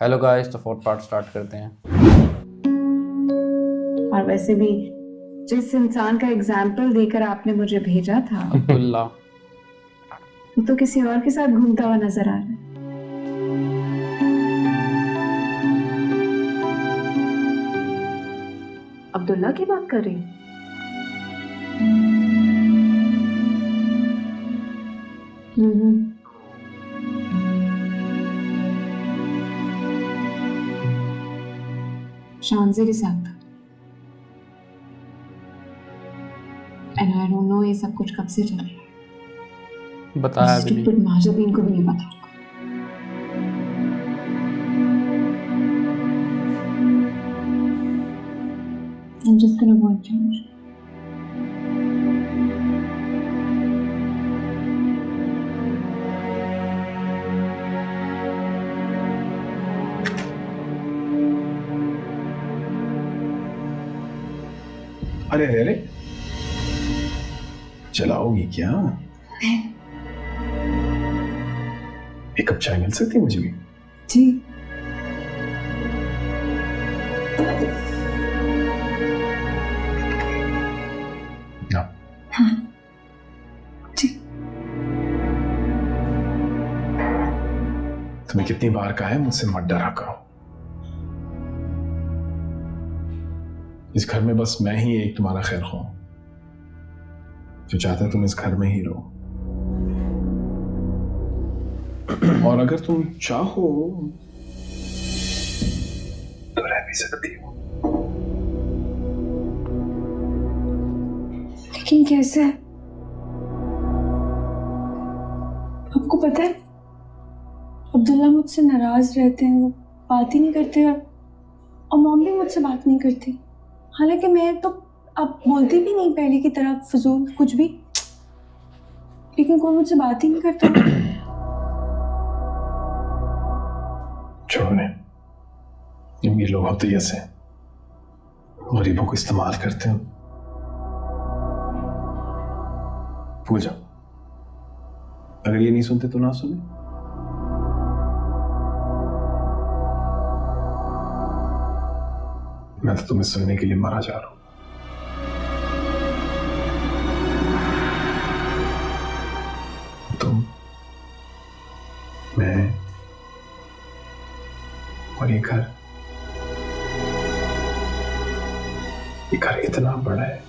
Hello guys, तो fourth part start करते हैं। और वैसे भी जिस इंसान का एग्जाम्पल देकर आपने मुझे भेजा था अब्दुल्ला। वो तो किसी और के साथ घूमता हुआ नजर आ रहा है। अब्दुल्ला की बात कर रही हूँ। शानज़ेर के साथ। एंड आई डोंट नो ये सब कुछ कब से चल रहा है। बताया भी नहीं। स्टूपिड माजुबीन को भी नहीं पता होगा। I'm just gonna go and change. अरे अरे अरे, चलाओगी क्या? एक कप चाय मिल सकती है मुझे भी? जी। हाँ जी। तुम्हें कितनी बार कहा है मुझसे मत डरा करो। इस घर में बस मैं ही एक तुम्हारा खैर ख्वाह हूं जो चाहता है तुम इस घर में ही रहो। और अगर तुम चाहो तो रह भी सकती हो। लेकिन कैसे? आपको पता है अब्दुल्ला मुझसे नाराज रहते हैं, वो बात ही नहीं करते और मॉम भी मुझसे बात नहीं करती। हालांकि मैं तो अब बोलती भी नहीं पहले की तरह फजूल कुछ भी, लेकिन कोई मुझसे बात ही नहीं करता। छोड़ो ने, ये लोग होते ही ऐसे गरीबों को इस्तेमाल करते हैं। भूल जाओ, अगर ये नहीं सुनते तो ना सुने। मैं तो तुम्हें सुनने के लिए मरा जा रहा हूं। तुम, मैं और ये घर इतना बड़ा है,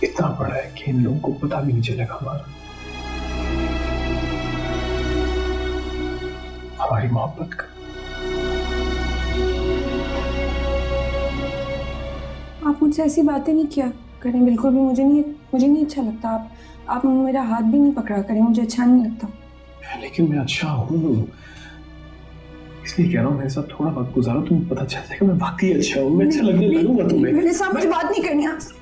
इतना बड़ा है कि इन लोगों को पता भी नहीं चलेगा हमारी मोहब्बत का। आप मुझसे ऐसी बातें नहीं किया करें, बिल्कुल भी। मुझे नहीं अच्छा लगता। आप मेरा हाथ भी नहीं पकड़ा करें, मुझे अच्छा नहीं लगता। लेकिन मैं अच्छा हूँ, इसलिए कह रहा हूँ मेरे साथ थोड़ा वक्त गुजारो, तुम्हें पता चल जाएगा मैं वाकई अच्छा हूँ। मैं अच्छा लगने लगूंगा तुम्हें। मेरे साथ मुझे बात नहीं करनी आपसे।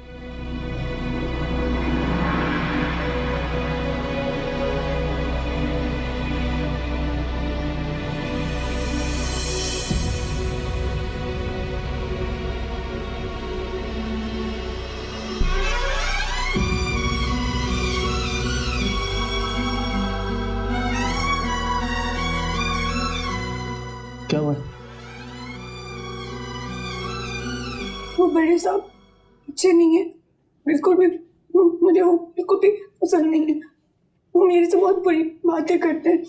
क्या हुआ? वो बड़े साहब अच्छे नहीं है, बिल्कुल भी। मुझे वो बिल्कुल भी पसंद नहीं है। वो मेरे से बहुत बुरी बातें करते हैं।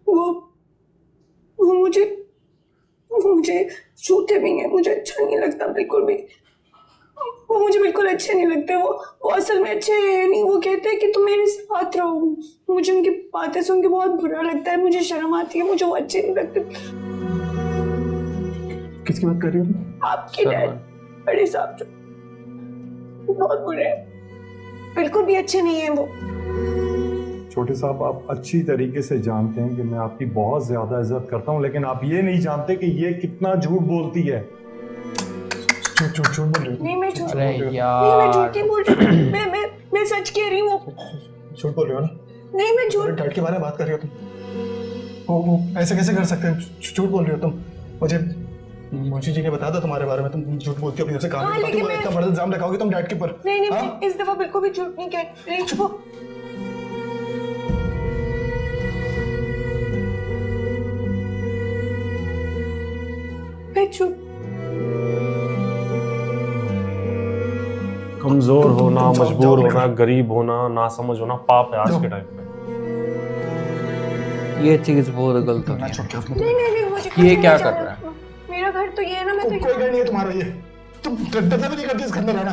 वो मुझे छूते भी हैं। मुझे अच्छा नहीं लगता बिल्कुल भी। वो मुझे बिल्कुल अच्छे नहीं लगते। वो असल में अच्छे हैं नहीं। वो कहते हैं कि तुम मेरे साथ रहो। मुझे उनकी बातें सुन के बहुत बुरा लगता है, मुझे शर्म आती है। मुझे वो अच्छे नहीं लगते। किसकी बात कर रही हो? आपके डैड, बड़े साहब, जो बहुत बुरे हैं, बिल्कुल भी अच्छे नहीं है वो। छोटे साहब, आप अच्छी तरीके से जानते हैं कि मैं आपकी बहुत ज्यादा इज्जत करता हूं, लेकिन आप ये नहीं जानते कि ये कितना झूठ बोलती है। झूठ बोल रही नहीं, मैं झूठ अरे नहीं, मैं यार, झूठ नहीं बोल रही। मैं सच कह रही हूँ। झूठ बोल रहे हो ना? नहीं, मैं झूठ। डैड के बारे में बात कर रही हो तुम? वो ऐसे कैसे कर सकते हैं? झूठ बोल रही हो तुम। मुझे जी ने बताया था तुम्हारे बारे में, तुम झूठ बोलती हो अपनी से। कहां इतना बड़ा इल्जाम लगाओगे तुम डैड के ऊपर? नहीं, मैं इस दफा बिल्कुल भी झूठ नहीं कह रही हूँ। चुप। कमजोर होना, जाओ, मजबूर जाओ, होना, गरीब होना, नासमझ होना पाप है आज जाओ। के टाइम पे। ये चीज बहुत गलत होती मैं है। छोड़ के नहीं नहीं नहीं, मुझे ये मुझे क्या नहीं कर जाना। रहा है? मेरा घर तो ये है ना, मैं तो कोई घर नहीं है तुम्हारा ये। तुम डरते भी नहीं करती इस घर में रहना।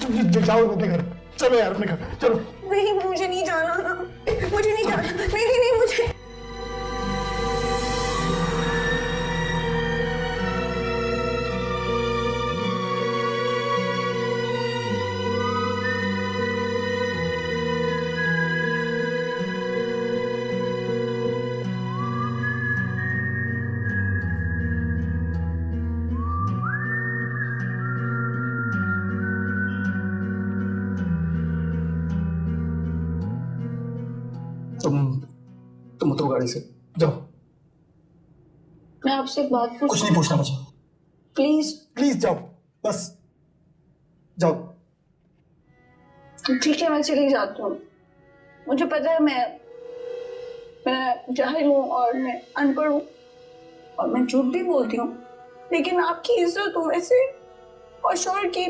तुम जाओ अपने घर, चलो यार अपने घर चलो। नहीं, मुझे नहीं जाना, मुझे नहीं जाना, नहीं नहीं नहीं मुझे। तुम उतरो गाड़ी से, जाओ। मैं आपसे एक बात कुछ नहीं पूछना मुझे, प्लीज। प्लीज जाओ, बस जाओ। ठीक है, मैं चली जाती हूँ। मुझे पता है मैं जाहिल हूँ और मैं अनपढ़ हूँ और मैं झूठ भी बोलती हूँ, लेकिन आपकी इज्जत हो वैसे, और शौहर की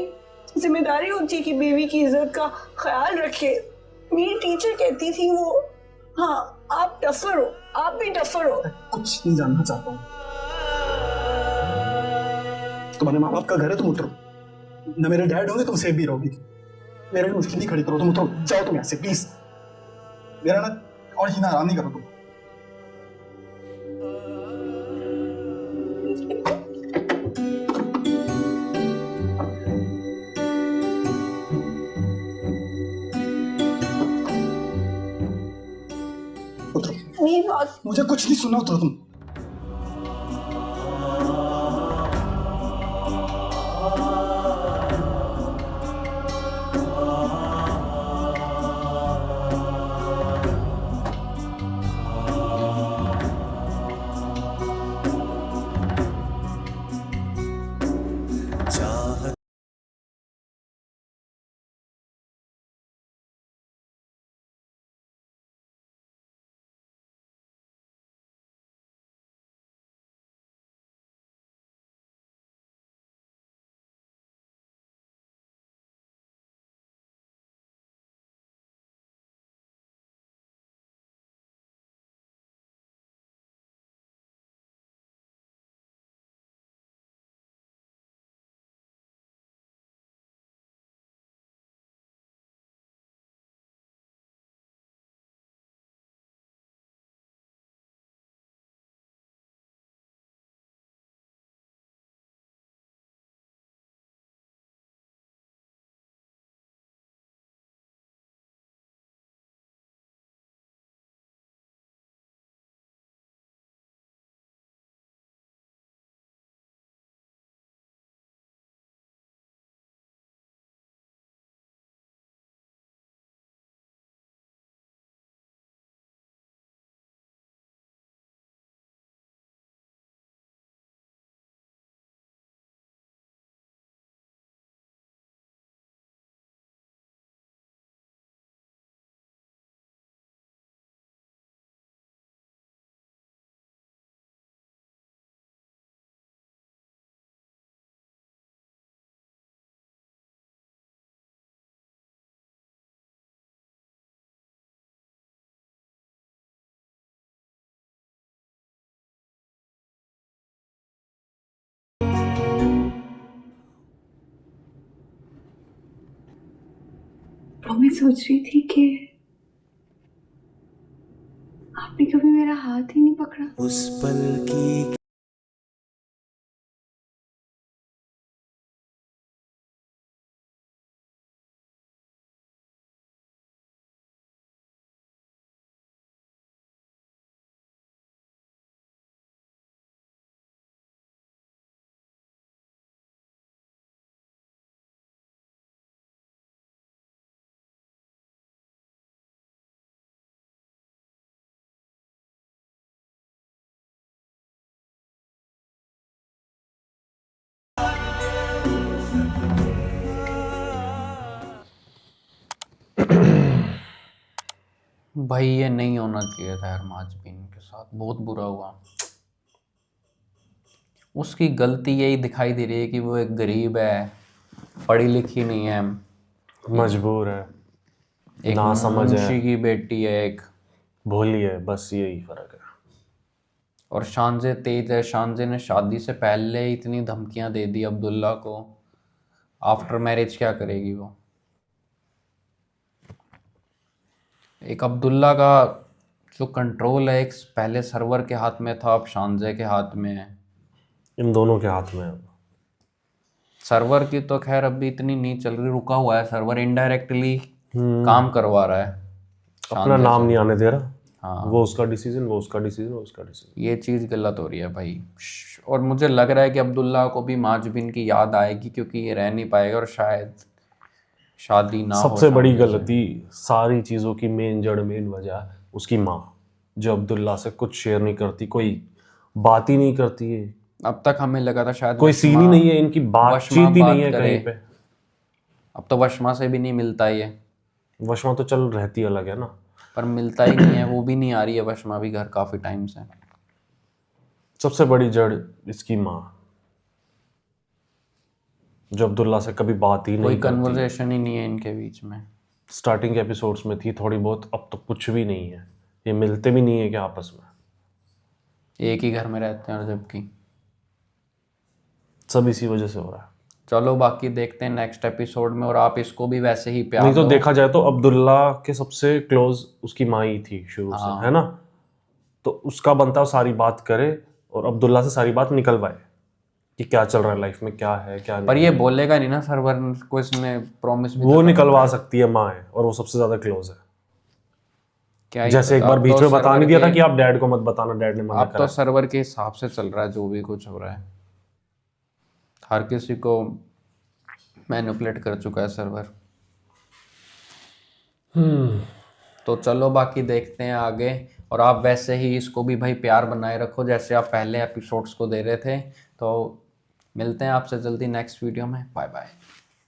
जिम्मेदारी होती है कि बीवी की इज्जत का ख्याल रखे। मेरी टीचर कहती थी वो, हाँ आप टफर हो, आप भी टफर हो। कुछ नहीं जानना चाहता हूँ। तुम्हारे माँ बाप का घर है, तुम उतरो। न मेरे डैड होंगे, तुम सेफ भी रहोगी। मेरे लिए मुश्किल नहीं खड़ी करो, तुम उतरो, जाओ तुम यहाँ से प्लीज। मेरा ना और जीना आराम नहीं करो तुम। उतरो, मेरी बात मुझे कुछ नहीं सुनना, उतरो तुम। तो मैं सोच रही थी कि आपने कभी मेरा हाथ ही नहीं पकड़ा। उस पल की भाई ये नहीं होना चाहिए था यार, माजबीन के साथ बहुत बुरा हुआ। उसकी गलती यही दिखाई दे रही है कि वो एक गरीब है, पढ़ी लिखी नहीं है, मजबूर है, एक ना समझ है, मुंशी की बेटी है एक, भोली है, बस यही फर्क है। और शानजे तेज है। शानजे ने शादी से पहले ही इतनी धमकियां दे दी अब्दुल्ला को, आफ्टर मैरिज क्या करेगी वो। एक अब्दुल्ला का जो कंट्रोल है, एक पहले सर्वर के हाथ में था, अब शानजे के हाथ में है। इन दोनों के हाथ में है। सर्वर की तो खैर अभी इतनी नहीं चल रही, रुका हुआ है सर्वर, इनडायरेक्टली काम करवा रहा है, अपना शानजे नाम से। नहीं आने दे रहा। हाँ, वो उसका डिसीजन, वो उसका डिसीजन, वो उसका डिसीजन। ये चीज़ गलत हो रही है भाई। और मुझे लग रहा है कि अब्दुल्ला को भी माजबिन की याद आएगी, क्योंकि ये रह नहीं पाएगा और शायद शादी ना हो। सबसे बड़ी शानजे से। गलती, सारी चीज़ों की मेन जड़, मेन वजह उसकी माँ, जो अब्दुल्ला से कुछ शेयर नहीं करती, कोई बात ही नहीं करती है। अब तक हमें लगा था शायद कोई सीन ही नहीं है, इनकी बातचीत ही नहीं है बात कहीं करे। पे। अब तो वशमा से भी नहीं मिलता ये, वशमा तो चल रहती अलग है ना। पर मिलता ही नहीं है, वो भी नहीं आ रही है वशमा भी घर काफ़ी टाइम से। सबसे बड़ी जड़ इसकी माँ, जो अब्दुल्ला से कभी बात ही कोई नहीं करती। कन्वर्सेशन ही नहीं है इनके बीच में। स्टार्टिंग के एपिसोड्स में थी थोड़ी बहुत, अब तो कुछ भी नहीं है। ये मिलते भी नहीं है क्या आपस में? एक ही घर में रहते हैं, और जबकि सब इसी वजह से हो रहा है। चलो बाकी देखते हैं नेक्स्ट एपिसोड में, और आप इसको भी वैसे ही प्यार नहीं तो दो। देखा जाए तो अब्दुल्ला के सबसे क्लोज उसकी माँ ही थी शुरू से, हाँ। है ना? तो उसका बनता है सारी बात करे और अब्दुल्ला से सारी बात निकलवाए कि क्या चल रहा है लाइफ में, क्या है क्या पर नहीं। ये बोलेगा नहीं ना सर्वर को, इसने प्रॉमिस भी वो तो निकलवा करना है। सकती है, माँ है और वो सबसे ज्यादा क्लोज है। क्या ही जैसे एक पता, बार अब बीच तो में बता सर्वर नहीं दिया था के- कि आप डैड को मत बताना, डैड ने मना अब तो करा। सर्वर के हिसाब से चल रहा है जो भी कुछ हो रहा है, हर किसी को मैनिपुलेट कर चुका है सर्वर। तो चलो बाकी देखते हैं आगे, और आप वैसे ही इसको भी भाई प्यार बनाए रखो जैसे आप पहले एपिसोड्स को दे रहे थे। तो मिलते हैं आपसे जल्दी नेक्स्ट वीडियो में। Bye bye.